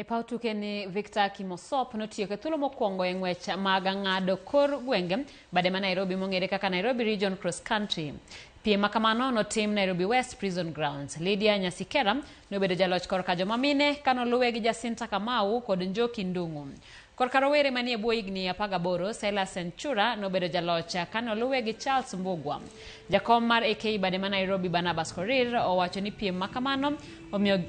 E paw tuke ni Victor Kimosop notiyo ke thuolo mokwongo e ng'wech mag ng'ado kor gwenge bade ma Nairobi mong'ere kaka Nairobi Region Cross Country. Piem makamano notim Nairobi West Prison Grounds. Lydiah Nyasikera nobedo jaloch korka joma mine kanoluwe gi Jacinta Kamau kod Njoki Ndung'u. Korka rowere manie bwo higni 18 Silas Senchura nobedo jaloch kanoluwe gi Charles Mbugwa. Jakom mar AK bade ma Nairobi Barnabas Korir owacho ni piem makamano omiyo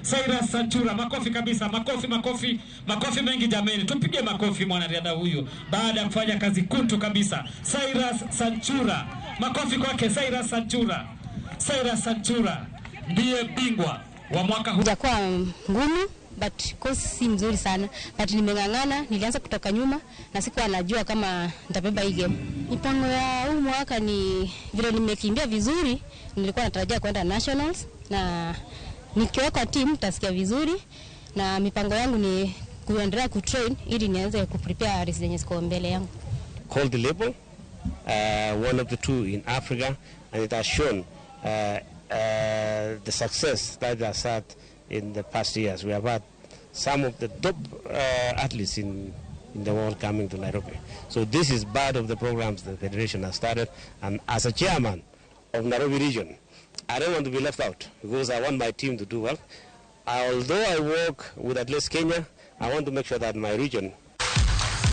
Cyrus Sanchura, makofi kabisa, makofi mengi jameni. Tumpige makofi mwanariadha huyu baada ya kufanya kazi kuntu kabisa. Cyrus Sanchura, makofi kwake Cyrus Sanchura. Cyrus Sanchura ndiye bingwa wa mwaka huu. Hajakuwa ngumu but course si mzuri sana, but nimeng'ang'ana, nilianza kutoka nyuma na sikuwa najua kama nitabeba hii game. Mipango ya huu mwaka ni vile nimekimbia vizuri, nilikuwa natarajia kwenda nationals na nikiweka team tasikia vizuri, na mipango yangu ni kuendelea kutrain ili nianze kuprepare race zenye ziko mbele yangu. Called the label, one of the two in Africa, and it has shown the success that it has had in the past years. We have had some of the top athletes in the world coming to Nairobi. So this is part of the programs the Federation has started, and as a chairman of Nairobi region, I don't want to be left out because I want my team to do well. Although I work with Athletics Kenya, I want to make sure that my region